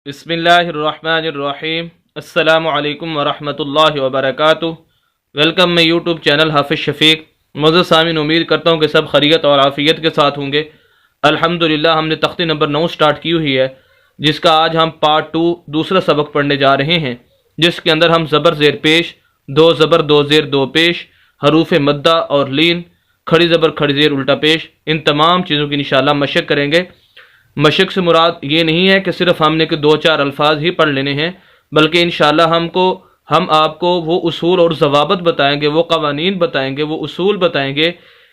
बिस्मिल्लाहिर्रहमानिर्रहीम। अस्सलामु अलैकुम वरहमतुल्लाहि वबरकातुह। वेलकम मैं यूट्यूब चैनल हाफिज़ शफीक। मुअज़्ज़ज़ सामीन, उम्मीद करता हूँ कि सब खैरियत और आफ़ियत के साथ होंगे। अल्हम्दुलिल्लाह हमने तख्ती नंबर 9 स्टार्ट की हुई है, जिसका आज हम पार्ट 2 दूसरा सबक पढ़ने जा रहे हैं, जिसके अंदर हम ज़बर ज़ेर पेश, दो ज़बर दो ज़ेर दो पेश, हरूफ मद्दा और लीन, खड़ी ज़बर खड़ी ज़ेर उल्टा पेश, इन तमाम चीज़ों की इंशाअल्लाह मशक करेंगे। मशक से मुराद ये नहीं है कि सिर्फ हमने के दो चार अल्फाज ही पढ़ लेने हैं, बल्कि इंशाअल्लाह हम आपको वो उसूल और ज़वाबत बताएंगे, वो क़वानीन बताएंगे, वो उसूल बताएंगे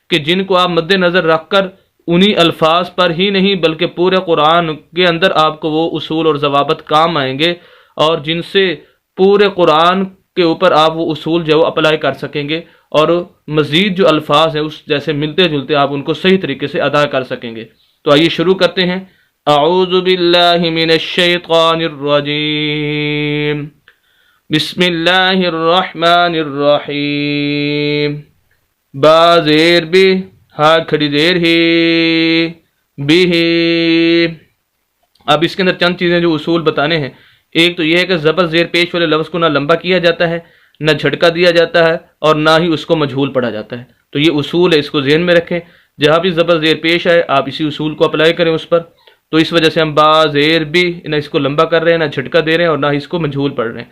कि जिनको आप मद्देनज़र रख कर उन्हीं अल्फाज पर ही नहीं बल्कि पूरे कुरान के अंदर आपको वो उसूल और ज़वाबत काम आएंगे, और जिनसे पूरे कुरान के ऊपर आप वो उसूल जो अप्लाई कर सकेंगे, और मज़ीद जो अल्फाज हैं उस जैसे मिलते जुलते आप उनको सही तरीके से अदा कर सकेंगे। तो आइए शुरू करते हैं। अऊज़ु बिल्लाहि मिनश शैतानिर रजीम। बिस्मिल्लाहिर रहमानिर रहीम। बा ज़ेर बी, हा खड़ी ज़ेर ही, बिही। अब इसके अंदर चंद चीज़ें जो उसूल बताने हैं। एक तो यह है कि ज़बर ज़ेर पेश वाले लफ्ज़ को ना लंबा किया जाता है, ना झटका दिया जाता है, और ना ही उसको मजहूल पढ़ा जाता है। तो ये उसूल है, इसको ज़हन में रखें। जहाँ भी ज़बर ज़ेर पेश आए आप इसी उसूल को अप्लाई करें उस पर। तो इस वजह से हम बा ज़ेर भी ना इसको लंबा कर रहे हैं, ना झटका दे रहे हैं, और ना इसको मजहूल पढ़ रहे हैं।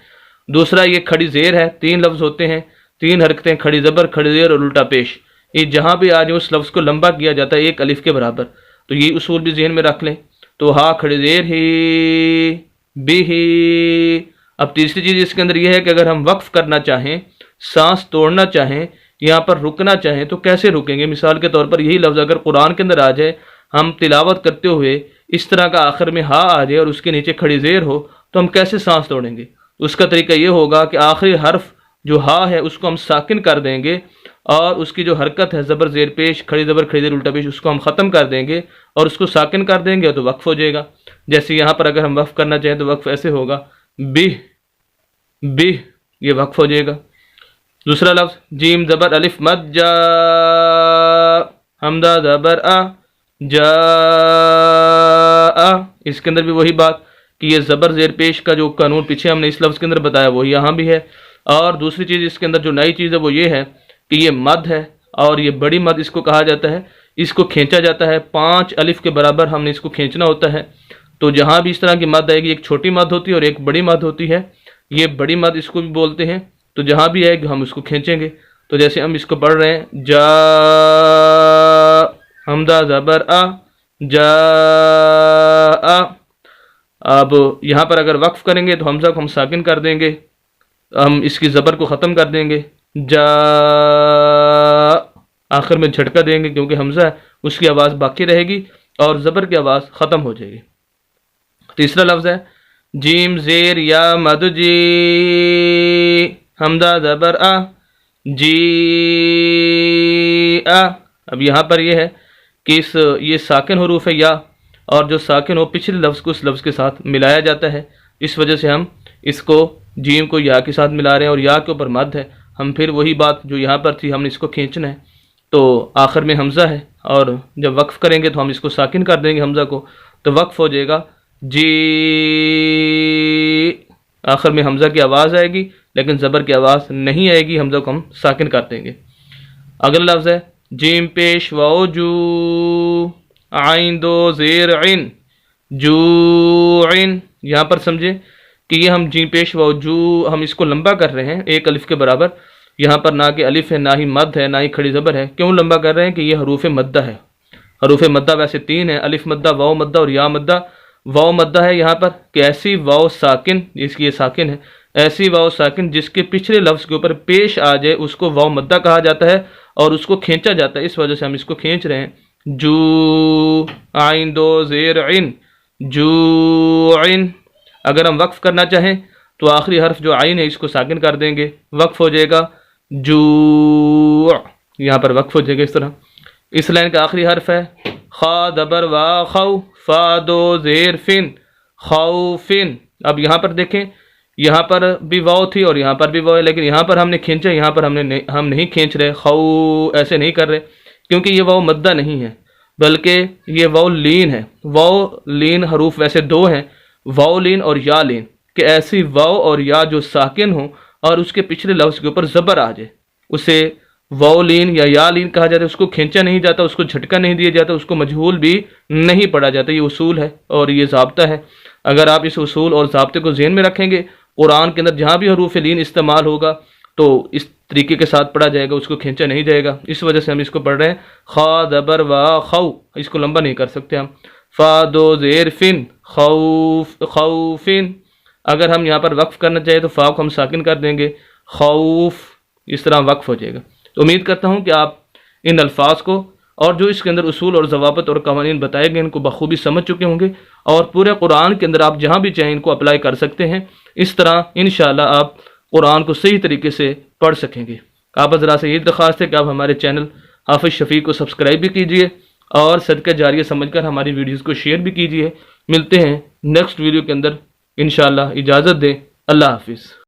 दूसरा, ये खड़ी ज़ेर है, 3 लफ्ज़ होते हैं, 3 हरकतें, खड़ी ज़बर खड़ी ज़ेर और उल्टा पेश। ये जहाँ भी आज उस लफ्ज़ को लंबा किया जाता है एक अलिफ के बराबर, तो ये उसूल भी ज़हन में रख लें। तो हा खड़ी ज़ेर ही, बी ही। अब तीसरी चीज़ इसके अंदर यह है कि अगर हम वक्फ़ करना चाहें, सांस तोड़ना चाहें, यहाँ पर रुकना चाहें, तो कैसे रुकेंगे। मिसाल के तौर पर यही लफ्ज़ अगर कुरान के अंदर आ जाए, हम तिलावत करते हुए इस तरह का आखिर में हा आ जाए और उसके नीचे खड़ी ज़ेर हो, तो हम कैसे सांस तोड़ेंगे। उसका तरीका ये होगा कि आखिरी हर्फ जो हा है उसको हम साकिन कर देंगे, और उसकी जो हरकत है ज़बर ज़ेर पेश खड़ी ज़बर खड़ी ज़ेर उल्टा पेश, उसको हम ख़त्म कर देंगे और उसको साकिन कर देंगे तो वक्फ़ हो जाएगा। जैसे यहाँ पर अगर हम वक्फ़ करना चाहें तो वक्फ़ ऐसे होगा, बिह बिह, ये वक्फ़ हो जाएगा। दूसरा लफ्ज़ जीम ज़बर अलिफ मद जा, हमदा ज़बर आ, जा। इसके अंदर भी वही बात कि ये ज़बर ज़ेर पेश का जो कानून पीछे हमने इस लफ्ज़ के अंदर बताया वो यहाँ भी है। और दूसरी चीज़ इसके अंदर जो नई चीज़ है वो ये है कि ये मद है, और ये बड़ी मद इसको कहा जाता है। इसको खींचा जाता है 5 अलिफ के बराबर, हमने इसको खींचना होता है। तो जहाँ भी इस तरह की मद आएगी, एक छोटी मद होती है और एक बड़ी मद होती है। ये बड़ी मद इसको भी बोलते हैं। तो जहाँ भी आएगी हम इसको खींचेंगे। तो जैसे हम इसको पढ़ रहे हैं, जा, हमदा ज़बर आ, जा। अब यहाँ पर अगर वक्फ़ करेंगे तो हमज़ा को हम साकिन कर देंगे, हम इसकी ज़बर को ख़त्म कर देंगे, जा। आखिर में झटका देंगे क्योंकि हमज़ा है, उसकी आवाज़ बाकी रहेगी और ज़बर की आवाज़ ख़त्म हो जाएगी। तीसरा लफ्ज़ है जीम ज़ेर या मद जी, हमदा ज़बर आ, जी आ। अब यहाँ पर यह है कि ये साकिन हरूफ है या, और जो साकिन हो पिछले लफ्ज़ को उस लफ्ज़ के साथ मिलाया जाता है। इस वजह से हम इसको जीम को या के साथ मिला रहे हैं, और या के ऊपर मद है। हम फिर वही बात जो यहाँ पर थी, हमने इसको खींचना है। तो आखिर में हमज़ा है, और जब वक्फ़ करेंगे तो हम इसको साकिन कर देंगे हमज़ा को, तो वक्फ़ हो जाएगा जी। आखिर में हमज़ा की आवाज़ आएगी लेकिन ज़बर की आवाज़ नहीं आएगी, हमज़ा को हम साकिन कर देंगे। अगला लफ्ज़ है जीम पेश वाओ जू, आइन दो ज़ेर इन, जू इन। यहाँ पर समझे कि ये हम जीम पेश वाओ जू, हम इसको लंबा कर रहे हैं एक अलिफ के बराबर। यहाँ पर ना कि अलिफ है, ना ही मद है, ना ही खड़ी ज़बर है। क्यों लंबा कर रहे हैं कि ये हरूफ मद्दा है। हरूफ मद्दा वैसे 3 है, अलिफ मद्दा, वाओ मद्दा और या मद्दा। वाओ मद्दा है यहाँ पर कि ऐसी वाओ साकिन, इसकी ये साकिन है, ऐसी वाओ साकिन जिसके पिछले लफ्ज़ के ऊपर पेश आ जाए उसको वाओ मद्दा कहा जाता है, और उसको खींचा जाता है। इस वजह से हम इसको खींच रहे हैं, जू, आइन दो ज़ेर इन, जू इन। अगर हम वक्फ़ करना चाहें तो आखिरी हर्फ जो आइन है इसको साकिन कर देंगे, वक्फ़ हो जाएगा जू। यहाँ पर वक्फ़ हो जाएगा इस तरह। इस लाइन का आखिरी हर्फ है खा दबर वा खाउ, फा दो ज़ेर फिन, खौफिन। अब यहाँ पर देखें, यहाँ पर भी वाव थी और यहाँ पर भी वाव है, लेकिन यहाँ पर हमने खींचा, यहाँ पर हम नहीं खींच रहे, खौ ऐसे नहीं कर रहे, क्योंकि ये वाव मद्दा नहीं है बल्कि ये वाव लीन है। वाव लीन हरूफ वैसे 2 हैं, واو لین اور یا لین، کہ ایسی واو اور یا جو ساکن ہوں اور اس کے پچھلے لفظ کے اوپر زبر آ جائے، اسے واو لین یا یا لین کہا جاتا ہے۔ اس کو کھینچا نہیں جاتا، اس کو جھٹکا نہیں دیا جاتا، اس کو مجہول بھی نہیں پڑھا جاتا۔ یہ اصول ہے اور یہ ضابطہ ہے۔ اگر آپ اس اصول اور ضابطے کو ذہن میں رکھیں گے، قرآن کے اندر جہاں بھی حروف لین استعمال ہوگا تو اس طریقے کے ساتھ پڑھا جائے گا، اس کو کھینچا نہیں جائے گا۔ اس وجہ سے ہم اس کو پڑھ رہے ہیں خا زبر وا خو، اس کو لمبا نہیں کر سکتے ہم۔ فا دو زیر فن خوف خوفن، اگر ہم یہاں پر وقف کرنا چاہے تو فا کو ہم ساکن کر دیں گے، خوف، اس طرح وقف ہو جائے گا۔ تو امید کرتا ہوں کہ آپ ان الفاظ کو اور جو اس کے اندر اصول اور ضوابط اور قوانین بتائے گئے ان کو بخوبی سمجھ چکے ہوں گے، اور پورے قرآن کے اندر آپ جہاں بھی چاہیں ان کو اپلائی کر سکتے ہیں۔ اس طرح انشاءاللہ آپ قرآن کو صحیح طریقے سے پڑھ سکیں گے۔ آپ حضرات سے یہ درخواست ہے کہ آپ ہمارے چینل حافظ شفیق کو سبسکرائب بھی کیجئے اور صدقہ جاریہ سمجھ کر ہماری ویڈیوز کو شیئر بھی کیجئے۔ ملتے ہیں نیکسٹ ویڈیو کے اندر انشاءاللہ، اجازت دیں، اللہ حافظ۔